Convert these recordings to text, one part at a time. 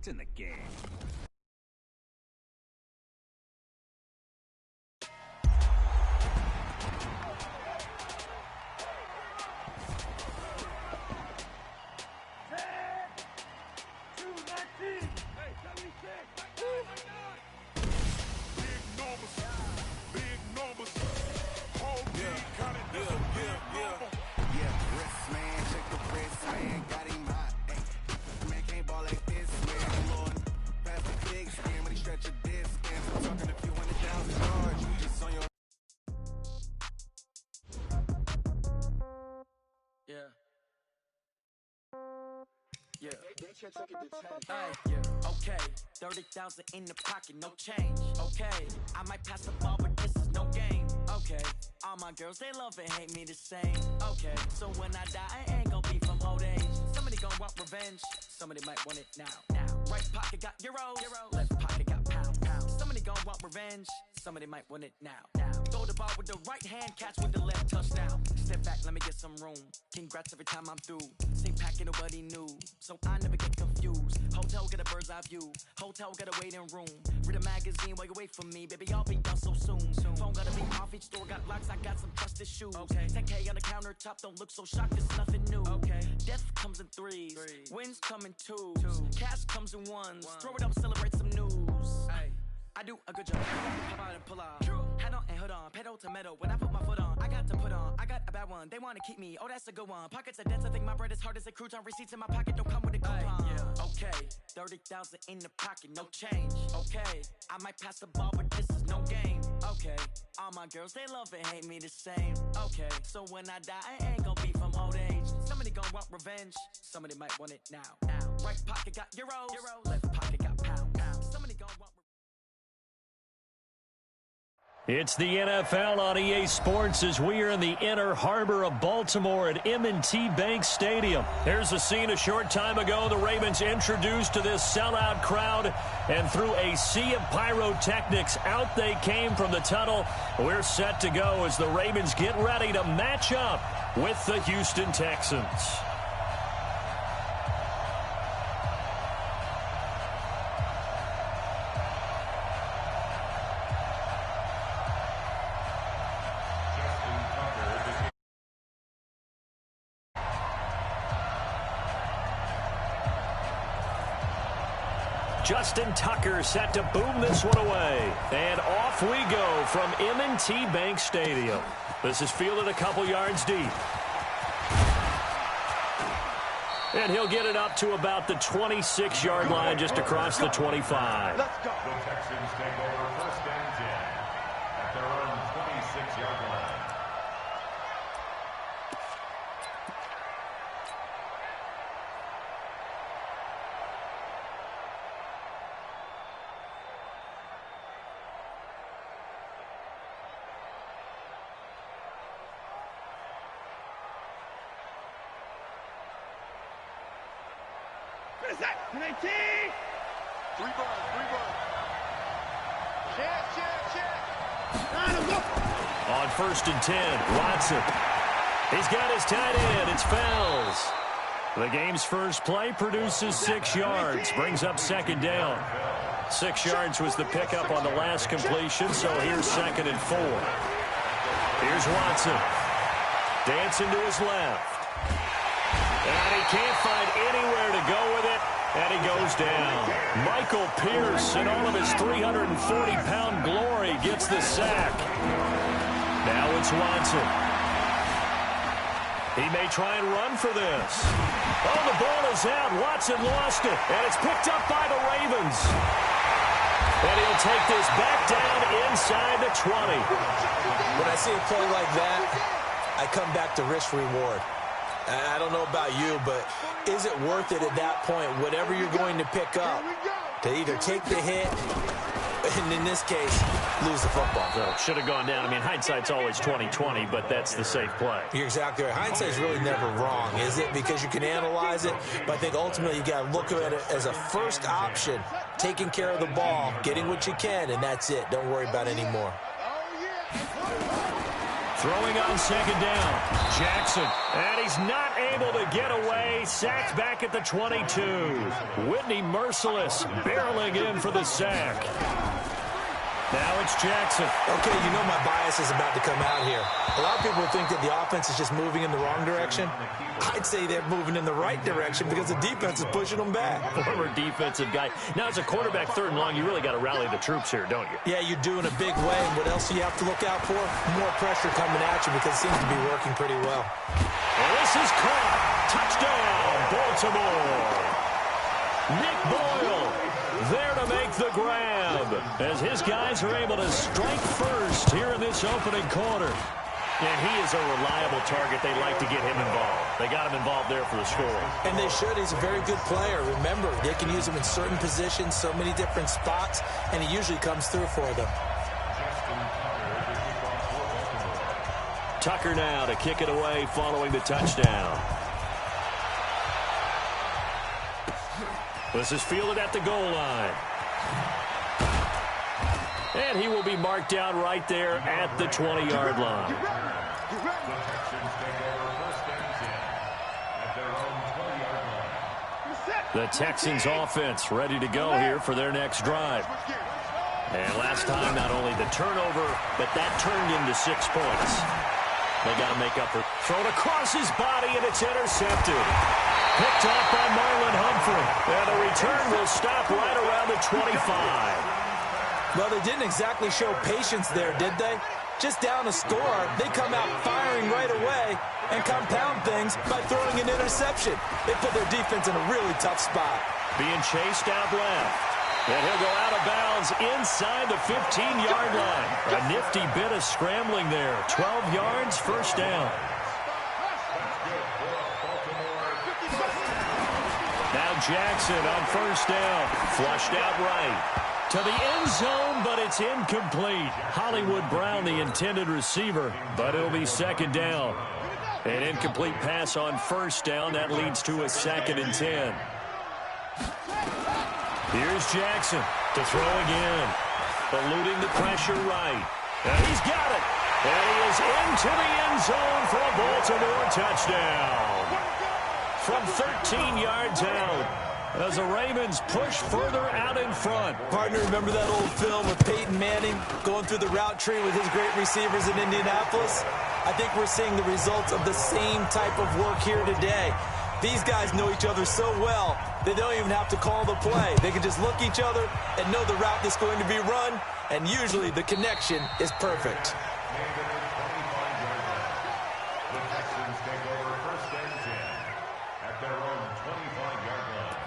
It's in the game. Okay, 30,000 in the pocket, no change. Okay, I might pass the ball, but this is no game. Okay, all my girls, they love and hate me the same. Okay, so when I die, I ain't gon' be from old age. Somebody gon' want revenge, somebody might want it now. Right pocket got euros, left pocket got pound. Somebody gon' want revenge, somebody might want it now. Throw the ball with the right hand, catch with the left, touchdown. Step back, let me get some room. Congrats every time I'm through. Same packet, nobody knew, so I never get confused. Hotel get a bird's eye view. Hotel got a waiting room. Read a magazine while you wait for me, baby. I'll be done so soon. Phone gotta be off. Each store got locks. I got some trusted shoes. Okay. 10K on the countertop. Don't look so shocked. It's nothing new. Okay. Death comes in threes. Wins come in twos. Cash comes in ones. Throw it up, celebrate some news. Ay. I do a good job. Pop out and pull out. Head on and hood on. Pedal to metal. When I put my foot on, I got to put on. I got a bad one. They want to keep me. Oh, that's a good one. Pockets are dense. I think my bread is hard as a crouton. Receipts in my pocket don't come with a coupon. Okay, 30,000 in the pocket, no change. Okay, I might pass the ball, but this is no game. Okay, all my girls, they love and hate me the same. Okay, so when I die, I ain't gon' be from old age. Somebody gon' want revenge. Somebody might want it now. Right pocket got euros. Left pocket got pound. Somebody gon' want. It's the NFL on EA Sports as we are in the inner harbor of Baltimore at M&T Bank Stadium. There's a scene a short time ago the Ravens introduced to this sellout crowd, and through a sea of pyrotechnics, out they came from the tunnel. We're set to go as the Ravens get ready to match up with the Houston Texans. Justin Tucker set to boom this one away. And off we go from M&T Bank Stadium. This is fielded a couple yards deep. And he'll get it up to about the 26-yard line just across the 25. Let's go. The Texans take over first and 10 at their own 26-yard line. On first and 10, Watson. He's got his tight end. It's Fells. The game's first play produces 6 yards, brings up second down. 6 yards was the pickup on the last completion, so here's second and 4. Here's Watson. Dancing to his left. And he can't find anywhere to go with it, and he goes down. Michael Pierce, in all of his 340-pound glory, gets the sack. Now it's Watson. He may try and run for this. Oh, the ball is out. Watson lost it, and it's picked up by the Ravens. And he'll take this back down inside the 20. When I see a play like that, I come back to risk-reward. I don't know about you, but is it worth it at that point, whatever you're going to pick up, to either take the hit, and in this case, lose the football? So should have gone down. I mean, hindsight's always 20/20, but that's the safe play. You're exactly right. Hindsight's really never wrong, is it? Because you can analyze it, but I think ultimately you got to look at it as a first option, taking care of the ball, getting what you can, and that's it. Don't worry about any more. Throwing on second down. Jackson. And he's not able to get away. Sacked back at the 22. Whitney Merciless barreling in for the sack. Now it's Jackson. Okay, you know my bias is about to come out here. A lot of people think that the offense is just moving in the wrong direction. I'd say they're moving in the right direction because the defense is pushing them back. Former defensive guy. Now, as a quarterback, third and long, you really got to rally the troops here, don't you? Yeah, you do in a big way. And what else do you have to look out for? More pressure coming at you because it seems to be working pretty well. Well, this is caught. Touchdown, Baltimore. Nick Boyle there to make the grab as his guys are able to strike first here in this opening quarter. And he is a reliable target. They like to get him involved. They got him involved there for the score. And they should. He's a very good player. Remember, they can use him in certain positions, so many different spots, and he usually comes through for them. Tucker now to kick it away following the touchdown. This is fielded at the goal line. And he will be marked down right there at the 20-yard line. The Texans offense ready to go here for their next drive. And last time, not only the turnover, but that turned into 6 points. They got to make up for thrown across his body, and it's intercepted. Picked off by Marlon Humphrey. And the return will stop right around the 25. Well, they didn't exactly show patience there, did they? Just down a score, they come out firing right away and compound things by throwing an interception. They put their defense in a really tough spot. Being chased out left. And he'll go out of bounds inside the 15-yard line. A nifty bit of scrambling there. 12 yards, first down. Now Jackson on first down. Flushed out right. To the end zone, but it's incomplete. Hollywood Brown, the intended receiver, but it'll be second down. An incomplete pass on first down. That leads to a 2nd and 10. Here's Jackson to throw again. Eluding the pressure right. And he's got it. And he is into the end zone for a Baltimore touchdown. From 13 yards out. As the Ravens push further out in front. Partner, remember that old film with Peyton Manning going through the route tree with his great receivers in Indianapolis? I think we're seeing the results of the same type of work here today. These guys know each other so well, they don't even have to call the play. They can just look each other and know the route that's going to be run, and usually the connection is perfect. The Texans take over first and 10 at their own 25-yard line.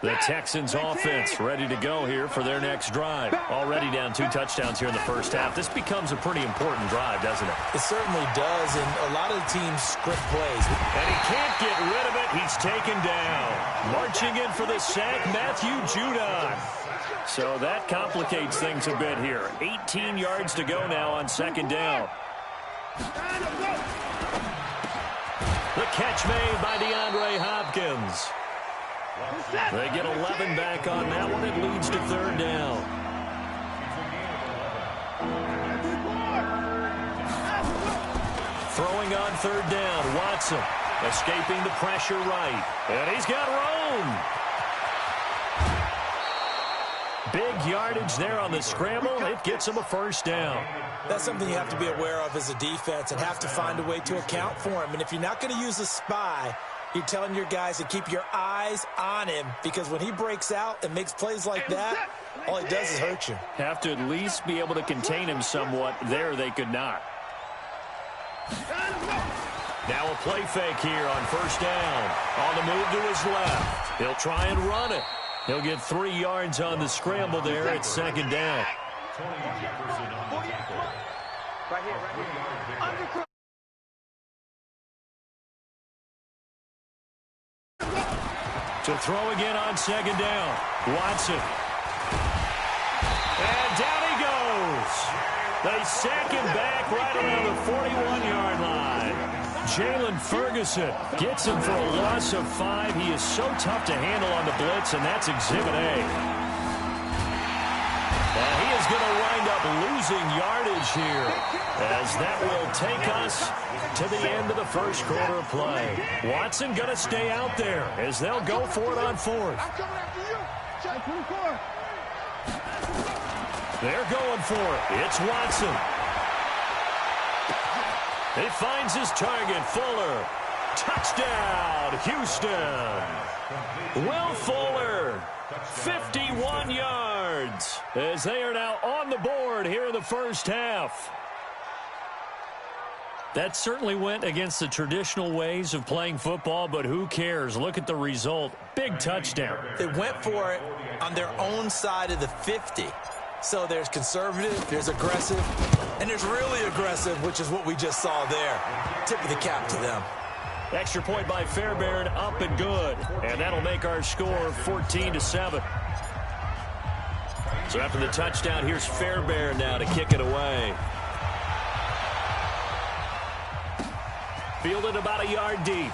The Texans offense ready to go here for their next drive. Already down 2 touchdowns here in the first half. This becomes a pretty important drive, doesn't it? It certainly does, and a lot of the teams script plays. And he can't get rid of it. He's taken down. Marching in for the sack, Matthew Judon. So that complicates things a bit here. 18 yards to go now on second down. The catch made by DeAndre Hopkins. They get 11 back on that one. It leads to third down. Throwing on third down, Watson. Escaping the pressure right. And he's got room. Big yardage there on the scramble. It gets him a first down. That's something you have to be aware of as a defense and have to find a way to account for him. And if you're not going to use a spy, you're telling your guys to keep your eyes on him, because when he breaks out and makes plays like that, all he does is hurt you. Have to at least be able to contain him somewhat. There they could not. Now a play fake here on first down. On the move to his left. He'll try and run it. He'll get 3 yards on the scramble there at second down. Right here. To throw again on second down. Watson. And down he goes. They sack him back right around the 41-yard line. Jalen Ferguson gets him for a loss of 5. He is so tough to handle on the blitz, and that's Exhibit A. And he is going to wind up losing yardage here, as that will take us to the end of the first quarter of play. Watson going to stay out there as they'll go for it on 4th. They're going for it. It's Watson. He finds his target, Fuller. Touchdown, Houston. Will Fuller, 51 yards, as they are now on the board here in the first half. That certainly went against the traditional ways of playing football, but who cares? Look at the result. Big touchdown. They went for it on their own side of the 50. So there's conservative, there's aggressive, and there's really aggressive, which is what we just saw there. Tip of the cap to them. Extra point by Fairbairn, up and good. And that'll make our score 14-7. So after the touchdown, here's Fairbairn now to kick it away. Fielded about a yard deep.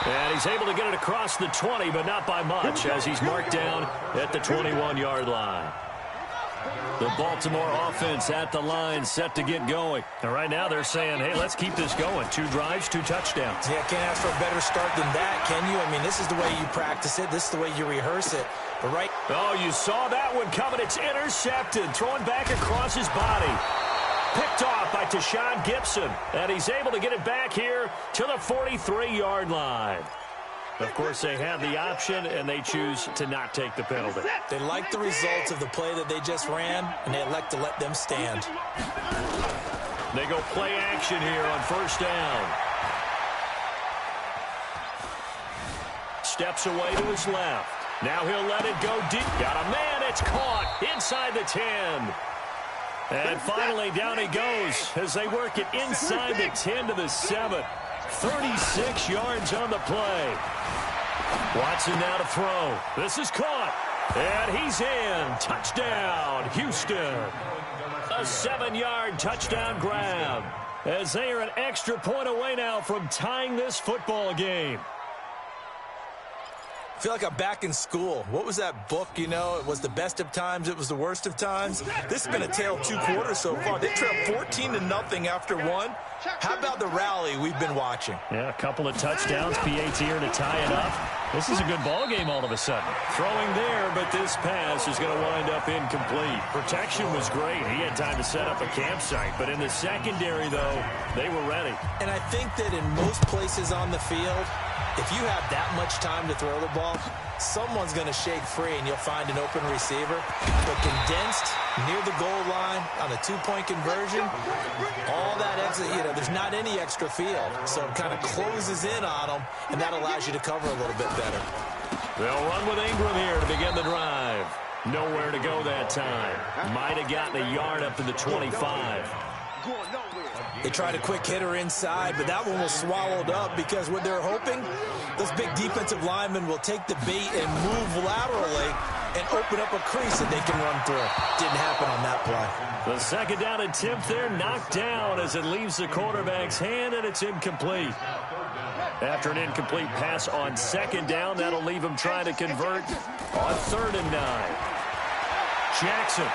And he's able to get it across the 20, but not by much, as he's marked down at the 21-yard line. The Baltimore offense at the line, set to get going. And right now they're saying, hey, let's keep this going. 2 drives, 2 touchdowns. Yeah, can't ask for a better start than that, can you? I mean, this is the way you practice it. This is the way you rehearse it. But right... Oh, you saw that one coming. It's intercepted. Thrown back across his body. Picked off by Tashawn Gibson. And he's able to get it back here to the 43-yard line. Of course, they have the option, and they choose to not take the penalty. They like the results of the play that they just ran, and they elect to let them stand. They go play action here on first down. Steps away to his left. Now he'll let it go deep. Got a man. It's caught inside the 10. And finally, down he goes as they work it inside the 10 to the 7. 36 yards on the play. Watson now to throw. This is caught. And he's in. Touchdown, Houston. A 7-yard touchdown grab, as they are an extra point away now from tying this football game. I feel like I'm back in school. What was that book, you know? It was the best of times. It was the worst of times. This has been a tale of 2 quarters so far. They trailed 14-0 after 1. How about the rally we've been watching? Yeah, a couple of touchdowns. PAT here to tie it up. This is a good ball game all of a sudden. Throwing there, but this pass is going to wind up incomplete. Protection was great. He had time to set up a campsite. But in the secondary, though, they were ready. And I think that in most places on the field, if you have that much time to throw the ball, someone's going to shake free and you'll find an open receiver. But condensed near the goal line on a 2-point conversion, all that extra, there's not any extra field. So it kind of closes in on them, and that allows you to cover a little bit better. They'll run with Ingram here to begin the drive. Nowhere to go that time. Might have gotten a yard up to the 25. They tried a quick hitter inside, but that one was swallowed up because what they're hoping, those big defensive linemen will take the bait and move laterally and open up a crease that they can run through. Didn't happen on that play. The second down attempt there knocked down as it leaves the quarterback's hand, and it's incomplete. After an incomplete pass on second down, that'll leave him trying to convert on 3rd and 9. Jackson.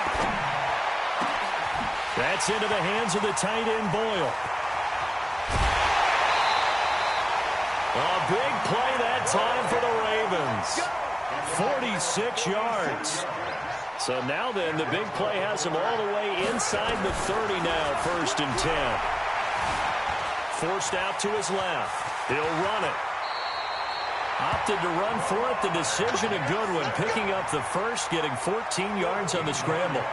That's into the hands of the tight end, Boyle. A big play that time for the Ravens. 46 yards. So now then, the big play has him all the way inside the 30 now, 1st and 10. Forced out to his left. He'll run it. Opted to run for it. The decision a good one. Picking up the first, getting 14 yards on the scramble.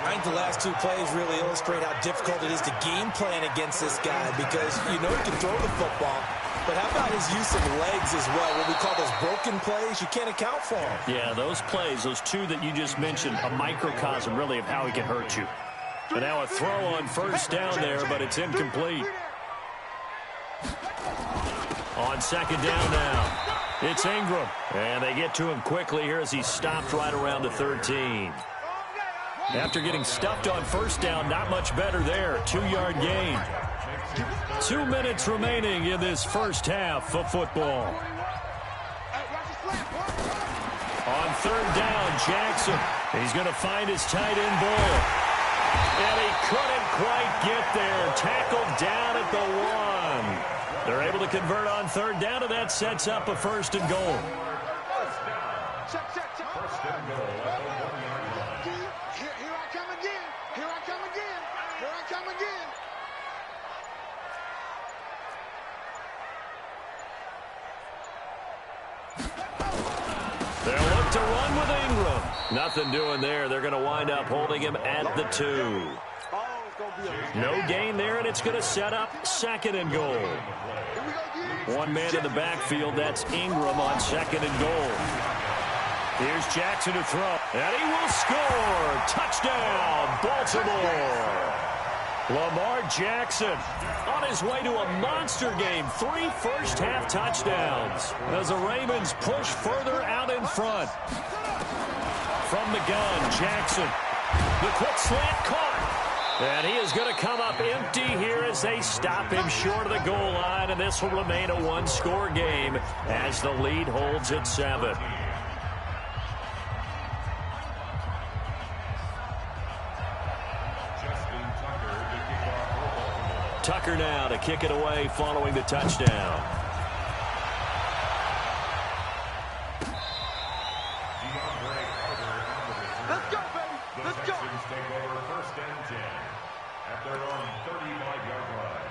I think the last 2 plays really illustrate how difficult it is to game plan against this guy because you know he can throw the football, but how about his use of legs as well? What we call those broken plays, you can't account for them. Yeah, those plays, those 2 that you just mentioned, a microcosm really of how he can hurt you. But now a throw on first down there, but it's incomplete. On second down now, it's Ingram. And they get to him quickly here as he's stopped right around the 13. After getting stuffed on first down, not much better there. 2-yard gain. 2 minutes remaining in this first half of football. On third down, Jackson. He's going to find his tight end, Boyle. And he couldn't quite get there. Tackled down at the 1. They're able to convert on third down, and that sets up a first and goal. First and goal at the 1-yard line. Here I come again. Here I come again. Here I come again. They'll look to run with Ingram. Nothing doing there. They're going to wind up holding him at the 2. No gain there, and it's going to set up second and goal. One man in the backfield. That's Ingram on second and goal. Here's Jackson to throw, and he will score. Touchdown, Baltimore. Lamar Jackson on his way to a monster game. 3 first-half touchdowns as the Ravens push further out in front. From the gun, Jackson. The quick slant caught. And he is going to come up empty here as they stop him short of the goal line. And this will remain a one-score game as the lead holds at 7. Tucker now to kick it away following the touchdown. Let's go, baby. Let's go. Texans take over first and 10 at their own 35-yard line.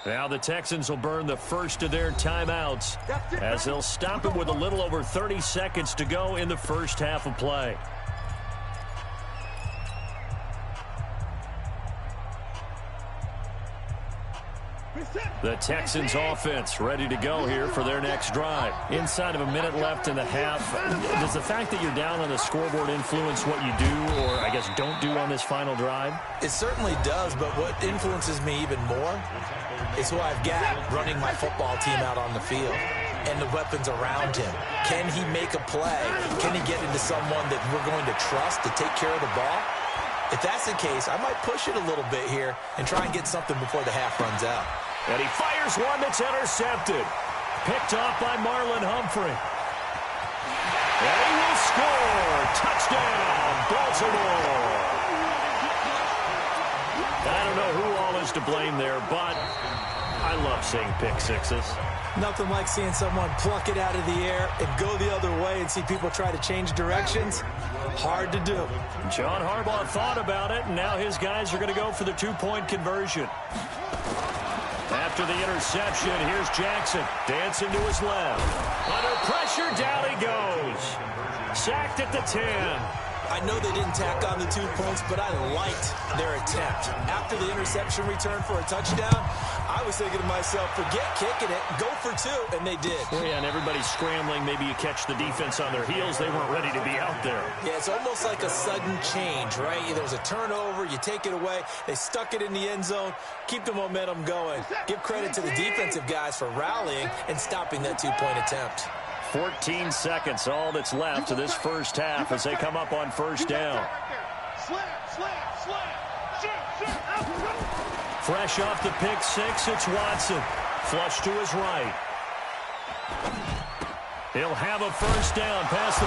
Now the Texans will burn the first of their timeouts as they'll stop him with a little over 30 seconds to go in the first half of play. The Texans offense ready to go here for their next drive. Inside of a minute left in the half, does the fact that you're down on the scoreboard influence what you do or, I guess, don't do on this final drive? It certainly does, but what influences me even more is who I've got running my football team out on the field and the weapons around him. Can he make a play? Can he get into someone that we're going to trust to take care of the ball? If that's the case, I might push it a little bit here and try and get something before the half runs out. And he fires one that's intercepted. Picked off by Marlon Humphrey. And he will score. Touchdown, Baltimore. I don't know who all is to blame there, but I love seeing pick sixes. Nothing like seeing someone pluck it out of the air and go the other way and see people try to change directions. Hard to do. John Harbaugh thought about it, and now his guys are going to go for the two-point conversion. After the interception, here's Jackson dancing to his left. Under pressure, down he goes. Sacked at the 10. I know they didn't tack on the 2 points, but I liked their attempt. After the interception return for a touchdown, I was thinking to myself, forget kicking it, go for 2, and they did. Well, yeah, and everybody's scrambling. Maybe you catch the defense on their heels. They weren't ready to be out there. Yeah, it's almost like a sudden change, right? There's a turnover, you take it away, they stuck it in the end zone, keep the momentum going. Give credit to the defensive guys for rallying and stopping that 2-point attempt. 14 seconds, all that's left to this first half as they come up on first down. Fresh off the pick six, it's Watson. Flush to his right. He'll have a first down past the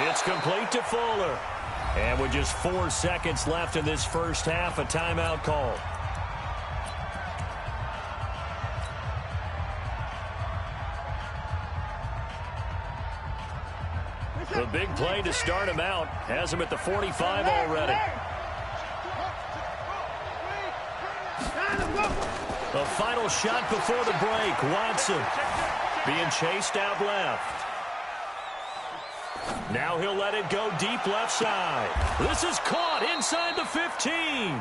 40. It's complete to Fuller. And with just 4 seconds left in this first half, a timeout call. The big play to start him out has him at the 45 already. The final shot before the break. Watson being chased out left. Now he'll let it go deep left side. This is caught inside the 15.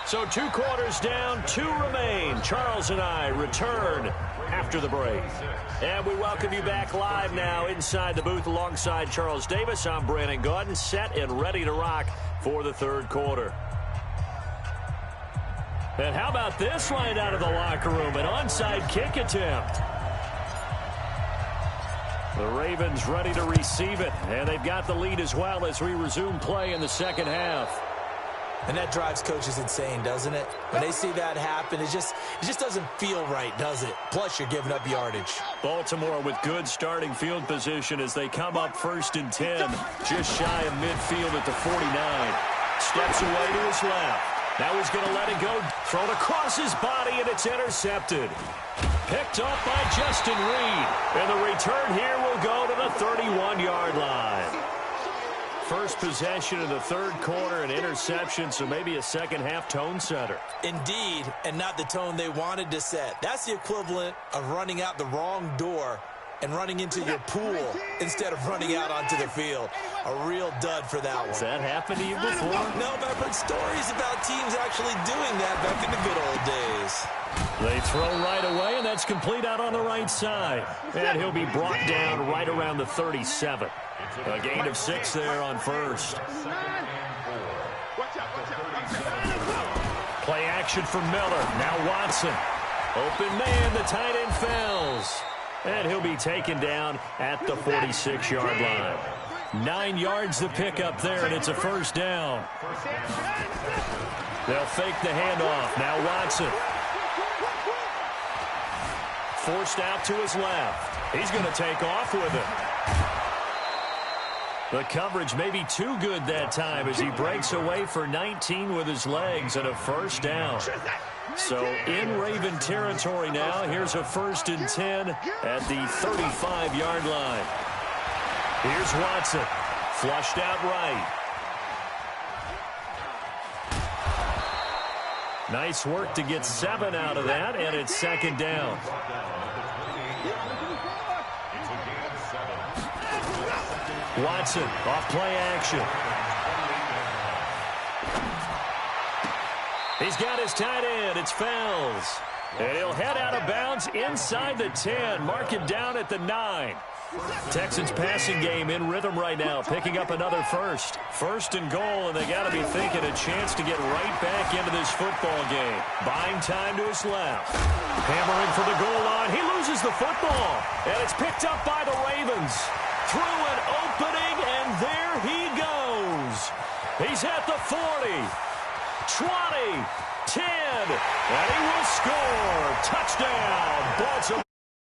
So 2 quarters down, 2 remain. Charles and I return after the break. And we welcome you back live now inside the booth alongside Charles Davis. I'm Brandon Gaudin, set and ready to rock for the third quarter. And how about this line out of the locker room? An onside kick attempt. The Ravens ready to receive it, and they've got the lead as well as we resume play in the second half. And that drives coaches insane, doesn't it? When they see that happen, it just doesn't feel right, does it? Plus, you're giving up yardage. Baltimore with good starting field position as they come up 1st and 10, just shy of midfield at the 49. Steps away to his left. Now he's going to let it go. Thrown across his body, and it's intercepted. Picked off by Justin Reed. And the return here will go to the 31-yard line. First possession of the third quarter, an interception, so maybe a second-half tone setter. Indeed, and not the tone they wanted to set. That's the equivalent of running out the wrong door and running into your pool instead of running out onto the field. A real dud for that one. Has that happened to you before? No, but I've heard stories about teams actually doing that back in the good old days. They throw right away, and that's complete out on the right side. And he'll be brought down right around the 37. A gain of 6 there on first. Play action for Miller. Now Watson. Open man, the tight end fails. And he'll be taken down at the 46-yard line. 9 yards to pick up there, and it's a first down. They'll fake the handoff. Now Watson. Forced out to his left. He's going to take off with it. The coverage may be too good that time as he breaks away for 19 with his legs and a first down. So in Raven territory now. Here's a 1st and 10 at the 35-yard line. Here's Watson. Flushed out right. Nice work to get 7 out of that, and it's second down. Watson off play action. He's got his tight end. It's Fells. And he'll head out of bounds inside the 10. Mark it down at the 9. Texans passing game in rhythm right now, picking up another first. 1st and goal, and they got to be thinking a chance to get right back into this football game. Buying time to his left. Hammering for the goal line. He loses the football, and it's picked up by the Ravens. Through an opening, and there he goes. He's at the 40, 20, 10, and he will score. Touchdown, Baltimore.